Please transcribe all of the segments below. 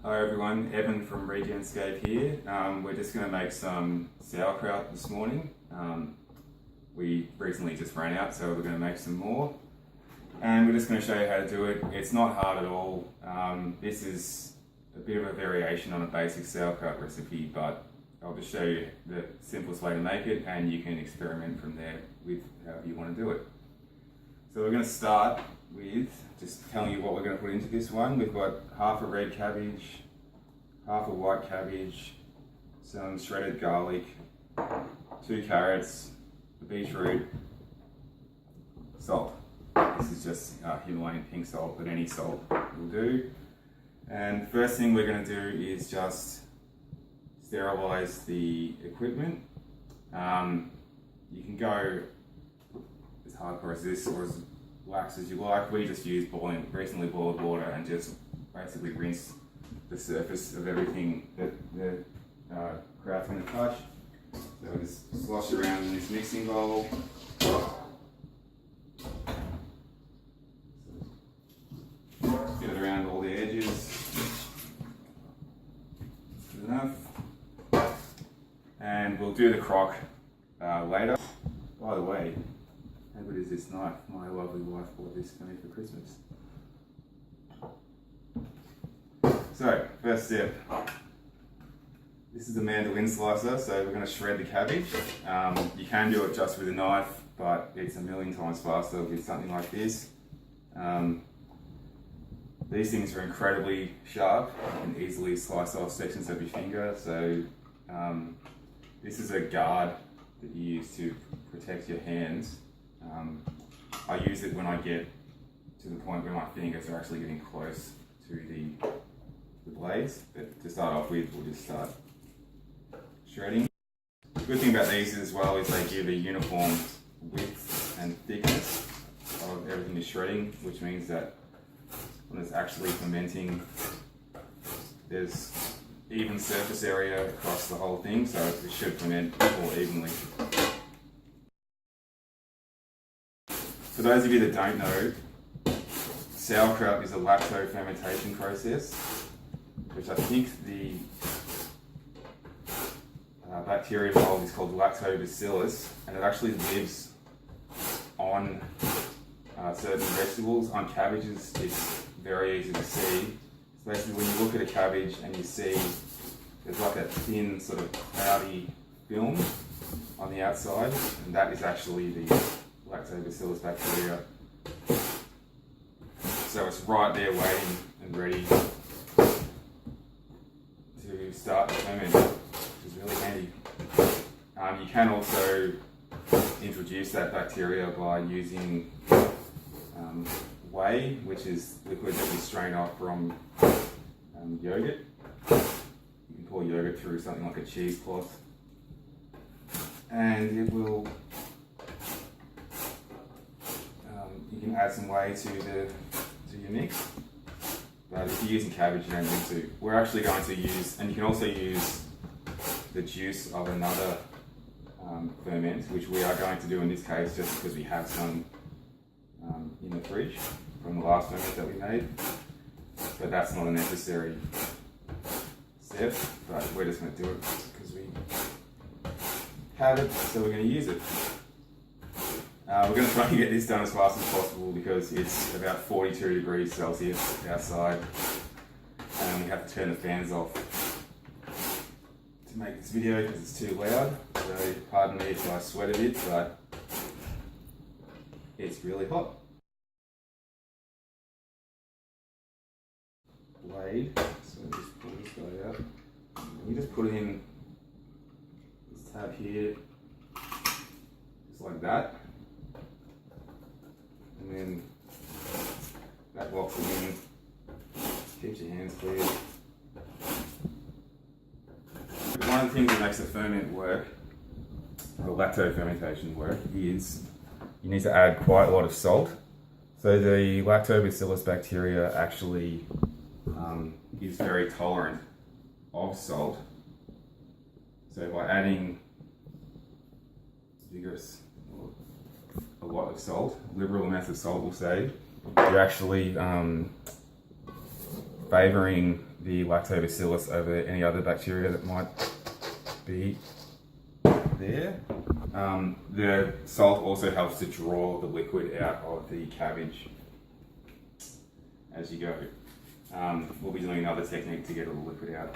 Hi everyone, Evan from Regenscape here. We're just going to make some sauerkraut this morning. We recently just ran out, so we're going to make some more. And we're just going to show you how to do it. It's not hard at all. This is a bit of a variation on a basic sauerkraut recipe, but I'll just show you the simplest way to make it, and you can experiment from there with however you want to do it. So we're going to start with just telling you what we're going to put into this one. We've got half a red cabbage, half a white cabbage, some shredded garlic, 2 carrots, a beetroot, salt. This is just Himalayan pink salt, but any salt will do. And the first thing we're going to do is just sterilize the equipment. You can go as hardcore as this or as lax as you like. We just use recently boiled water and just basically rinse the surface of everything that the kraut's going to touch. So we just slosh around in this mixing bowl. Get it around all the edges. Good enough. And we'll do the crock later. By the way, how good is this knife? My lovely wife bought this for me for Christmas. So, first step. This is a mandolin slicer, so we're going to shred the cabbage. You can do it just with a knife, but it's a million times faster with something like this. These things are incredibly sharp. You can easily slice off sections of your finger. So this is a guard that you use to protect your hands. I use it when I get to the point where my fingers are actually getting close to the blades. But to start off with, we'll just start shredding. The good thing about these as well is they give a uniform width and thickness of everything you're shredding, which means that when it's actually fermenting, there's even surface area across the whole thing, so it should ferment more evenly. For those of you that don't know, sauerkraut is a lacto-fermentation process, which I think the bacteria involved is called Lactobacillus, and it actually lives on certain vegetables. On cabbages, it's very easy to see. So basically, when you look at a cabbage and you see there's like that thin sort of cloudy film on the outside, and that is actually the Lactobacillus bacteria. So it's right there waiting and ready to start the ferment, which is really handy. You can also introduce that bacteria by using Whey, which is liquid that we strain off from yogurt. You can pour yogurt through something like a cheesecloth, and it will. You can add some Whey to your mix, but if you're using cabbage, you don't need to. We're actually going to use, and you can also use the juice of another ferment, which we are going to do in this case just because we have some in the fridge from the last ferment that we made, but that's not a necessary step, but we're just going to do it because we have it, so we're going to use it. We're going to try and get this done as fast as possible because it's about 42 degrees Celsius outside and we have to turn the fans off to make this video because it's too loud, so pardon me if I sweat a bit, but it's really hot. Blade, so just pull this guy out. And you just put it in this tab here, just like that. And then that locks it in, keeps your hands clear. One of the things that makes the ferment work, or lacto-fermentation work, is you need to add quite a lot of salt. So the Lactobacillus bacteria actually is very tolerant of salt. So by adding a lot of salt, liberal amounts of salt we'll say, you're actually favouring the Lactobacillus over any other bacteria that might be there. The salt also helps to draw the liquid out of the cabbage as you go. We'll be doing another technique to get all the liquid out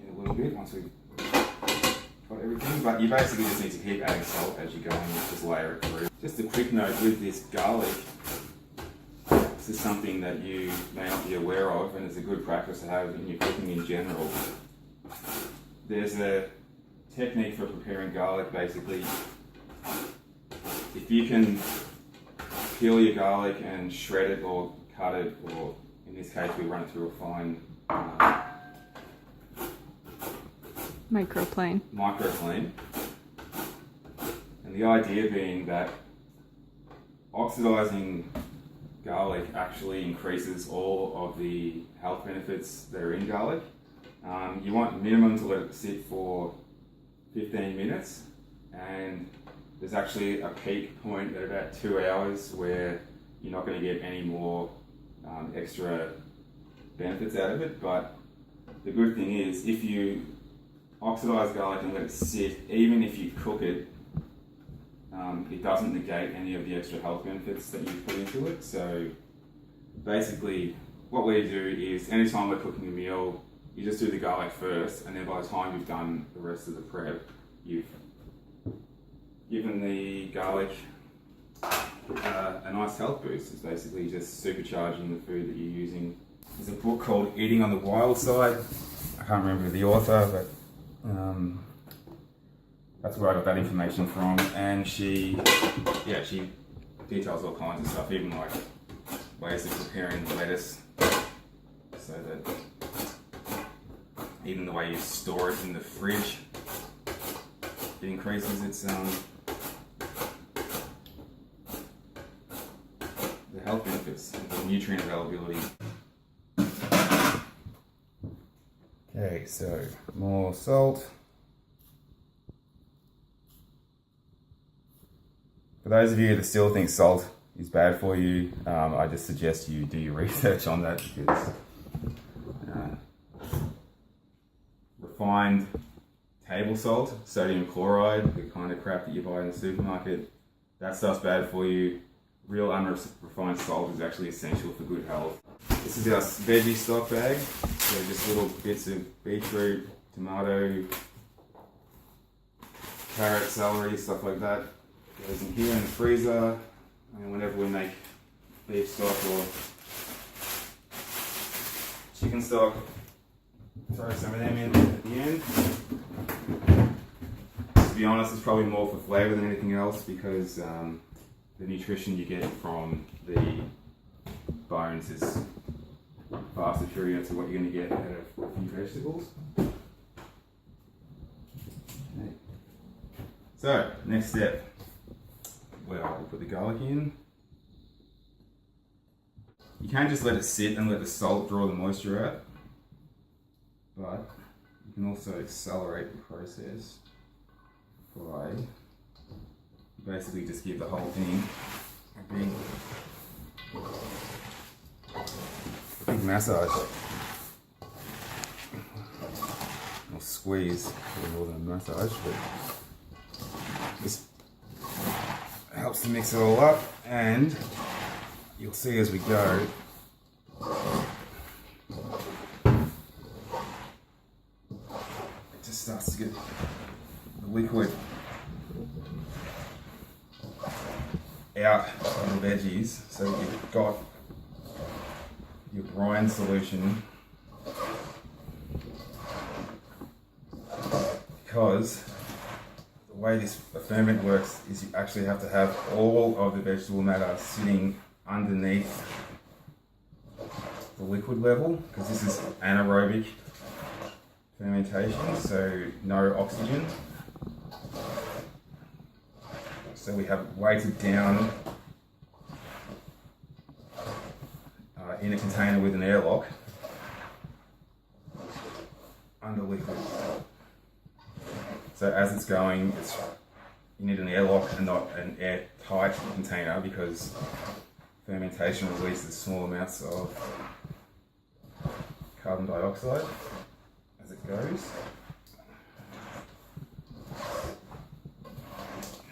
in a little bit once we've got everything, but you basically just need to keep adding salt as you go and just layer it through. Just a quick note with this garlic, this is something that you may not be aware of, and it's a good practice to have in your cooking in general. There's a technique for preparing garlic basically. If you can peel your garlic and shred it or cut it, or in this case we run it through a fine microplane. And the idea being that oxidizing garlic actually increases all of the health benefits that are in garlic. You want minimum to let it sit for 15 minutes, and there's actually a peak point at about 2 hours where you're not going to get any more extra benefits out of it. But the good thing is, if you oxidize garlic and let it sit, even if you cook it, it doesn't negate any of the extra health benefits that you put into it. So basically what we do is, anytime we're cooking a meal, you just do the garlic first, and then by the time you've done the rest of the prep, you've given the garlic a nice health boost. It's basically just supercharging the food that you're using. There's a book called Eating on the Wild Side. I can't remember the author, but that's where I got that information from. And she details all kinds of stuff, even like ways of preparing lettuce, so that even the way you store it in the fridge, it increases its the health benefits, the nutrient availability. Okay, so more salt. For those of you that still think salt is bad for you, I just suggest you do your research on that, because refined table salt, sodium chloride, the kind of crap that you buy in the supermarket, that stuff's bad for you. Real unrefined salt is actually essential for good health. This is our veggie stock bag, so just little bits of beetroot, tomato, carrot, celery, stuff like that. Goes in here in the freezer, and whenever we make beef stock or chicken stock, throw some of them in at the end. To be honest, it's probably more for flavour than anything else, because the nutrition you get from the bones is far superior to what you're going to get out of a few vegetables. Okay. So, next step. Well, we'll put the garlic in. You can't just let it sit and let the salt draw the moisture out, but you can also accelerate the process by basically just give the whole thing a big massage or squeeze, more than a massage, but just helps to mix it all up. And you'll see as we go, it just starts to get the liquid out of the veggies, so you've got your brine solution, because the way this ferment works is you actually have to have all of the vegetable matter sitting underneath the liquid level, because this is anaerobic fermentation, so no oxygen. So we have weighted down in a container with an airlock under liquid. So as it's going, you need an airlock and not an airtight container, because fermentation releases small amounts of carbon dioxide as it goes.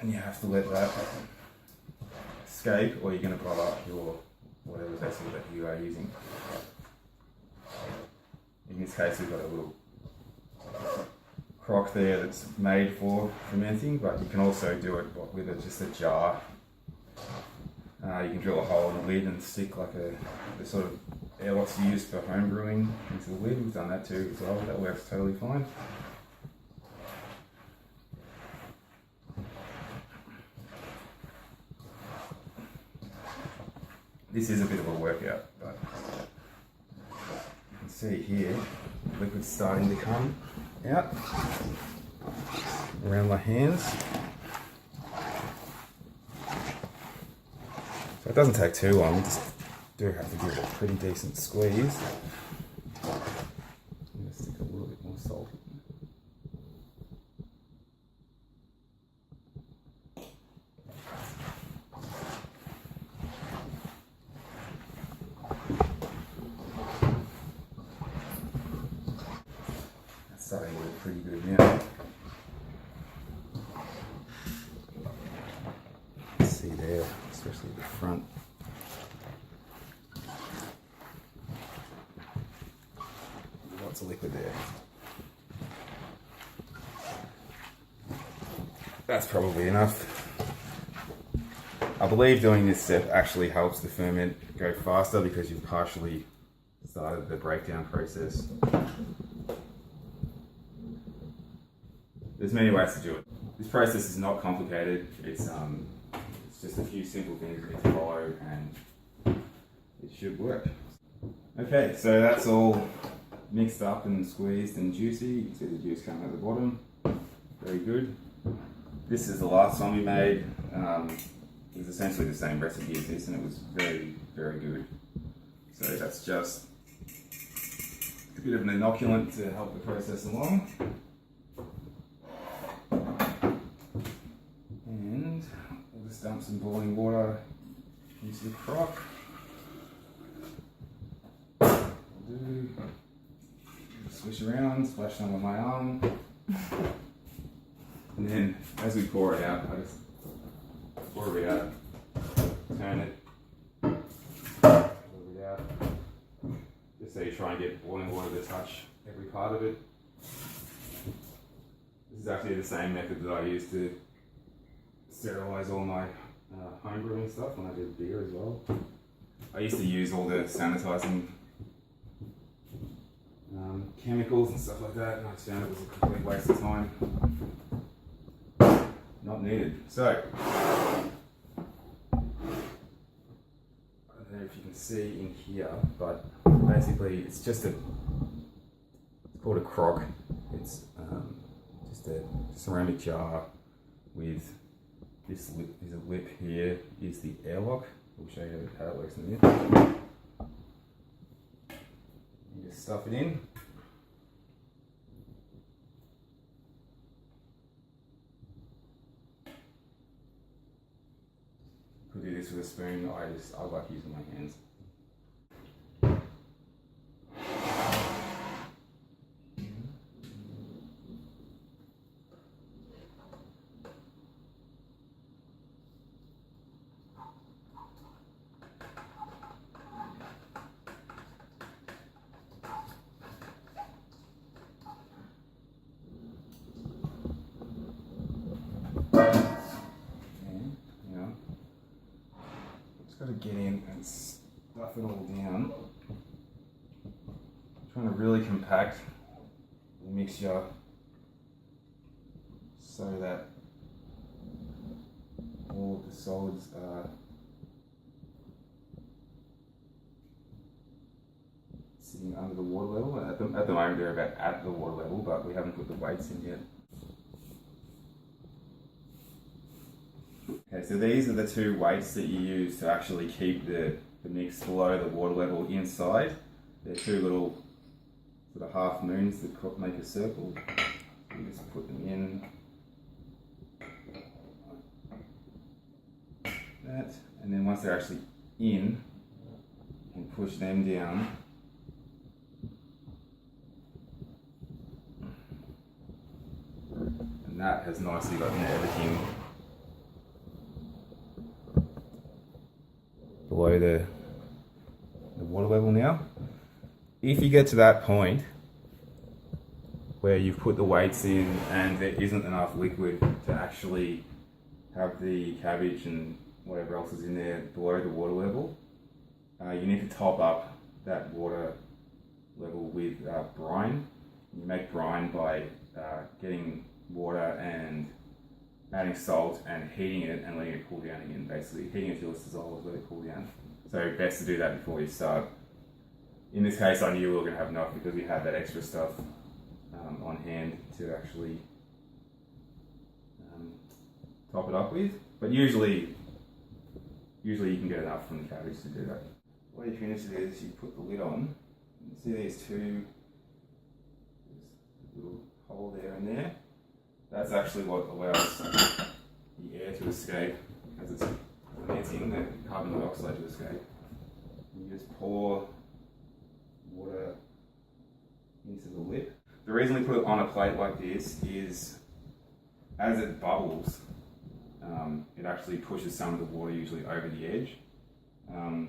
And you have to let that escape, or you're going to blow up your whatever vessel that you are using. In this case, we've got a little crock there that's made for fermenting, but you can also do it with just a jar. You can drill a hole in the lid and stick like the sort of airlocks you use for home brewing into the lid. We've done that too as well. That works totally fine. This is a bit of a workout, but you can see here, the liquid's starting to come out around my hands. So it doesn't take too long, you just do have to give it a pretty decent squeeze. I'm going to stick a little bit more salt in. That's starting to look pretty good now. See there, especially the front. Lots of liquid there. That's probably enough. I believe doing this step actually helps the ferment go faster because you've partially started the breakdown process. There's many ways to do it. This process is not complicated. It's just a few simple things you need to follow and it should work. Okay, so that's all mixed up and squeezed and juicy. You can see the juice coming at the bottom. Very good. This is the last one we made. It was essentially the same recipe as this and it was very, very good. So that's just a bit of an inoculant to help the process along. And we'll just dump some boiling water into the crock. Swish around, splash some on my arm. And then as we pour it out, I just pour it out, turn it, pour it out. Just so you try and get boiling water to touch every part of it. This is actually the same method that I use to sterilize all my home brewing stuff when I did beer as well. I used to use all the sanitizing chemicals and stuff like that, and I just found it was a complete waste of time. Not needed. So, I don't know if you can see in here, but basically it's just it's called a crock. It's just a ceramic jar with this lip. There's a lip here, is the airlock. We'll show you how it works in a minute. You just stuff it in. Could do this with a spoon. I like using my hands. Got to get in and stuff it all down. I'm trying to really compact the mixture so that all of the solids are sitting under the water level. At the moment they're about at the water level, but we haven't put the weights in yet. Okay, so these are the two weights that you use to actually keep the mix below the water level inside. They're two little sort of half moons that make a circle. You just put them in. That, and then once they're actually in, you can push them down that has nicely gotten everything below the water level now. If you get to that point where you've put the weights in and there isn't enough liquid to actually have the cabbage and whatever else is in there below the water level, you need to top up that water level with brine. You make brine by getting water and adding salt and heating it and letting it cool down again, basically. Heating it till it's dissolved, let it cool down. So best to do that before you start. In this case, I knew we were going to have enough because we had that extra stuff on hand to actually top it up with. But usually you can get enough from the cabbage to do that. The way you finish it is you put the lid on. You see these two, there's a little hole there and there. That's actually what allows the air to escape as it's fermenting, the carbon dioxide to escape. You just pour water into the lip. The reason we put it on a plate like this is as it bubbles, it actually pushes some of the water usually over the edge. I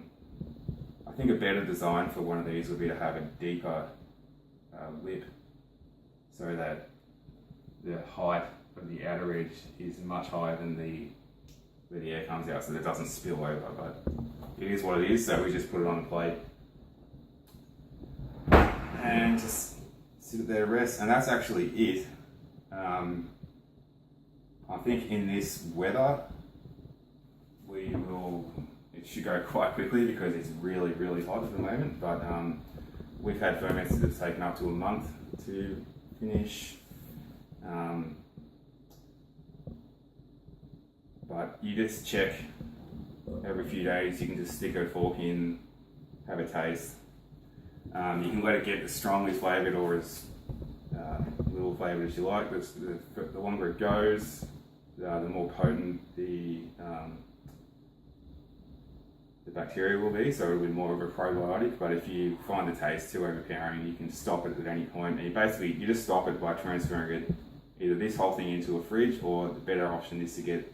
think a better design for one of these would be to have a deeper lip so that the height of the outer edge is much higher than where the air comes out, so that it doesn't spill over. But it is what it is, so we just put it on the plate and just sit it there to rest, and that's actually it. I think in this weather it should go quite quickly because it's really, really hot at the moment, but we've had ferments that have taken up to a month to finish. But you just check every few days. You can just stick a fork in, have a taste. You can let it get as strongly flavoured or as little flavoured as you like. The longer it goes, the more potent the bacteria will be, so it'll be more of a probiotic. But if you find the taste too overpowering, you can stop it at any point. And you just stop it by transferring it, either this whole thing into a fridge, or the better option is to get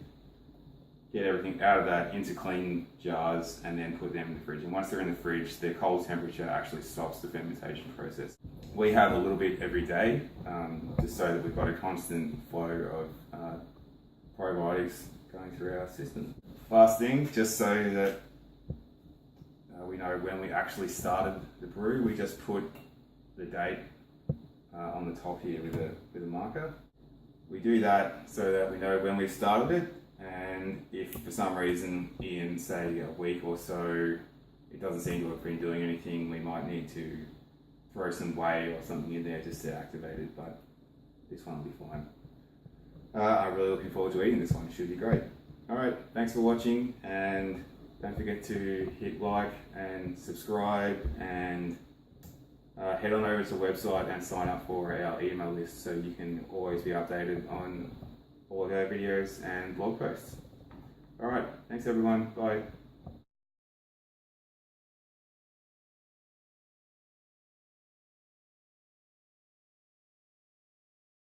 everything out of that into clean jars and then put them in the fridge. And once they're in the fridge, their cold temperature actually stops the fermentation process. We have a little bit every day, just so that we've got a constant flow of probiotics going through our system. Last thing, just so that we know when we actually started the brew, we just put the date on the top here with a marker. We do that so that we know when we started it, and if for some reason in say a week or so it doesn't seem to have been doing anything, we might need to throw some whey or something in there just to activate it, but this one will be fine. I'm really looking forward to eating this one. It should be great. Alright, thanks for watching, and don't forget to hit like and subscribe, and head on over to the website and sign up for our email list so you can always be updated on all of our videos and blog posts. Alright, thanks everyone, bye.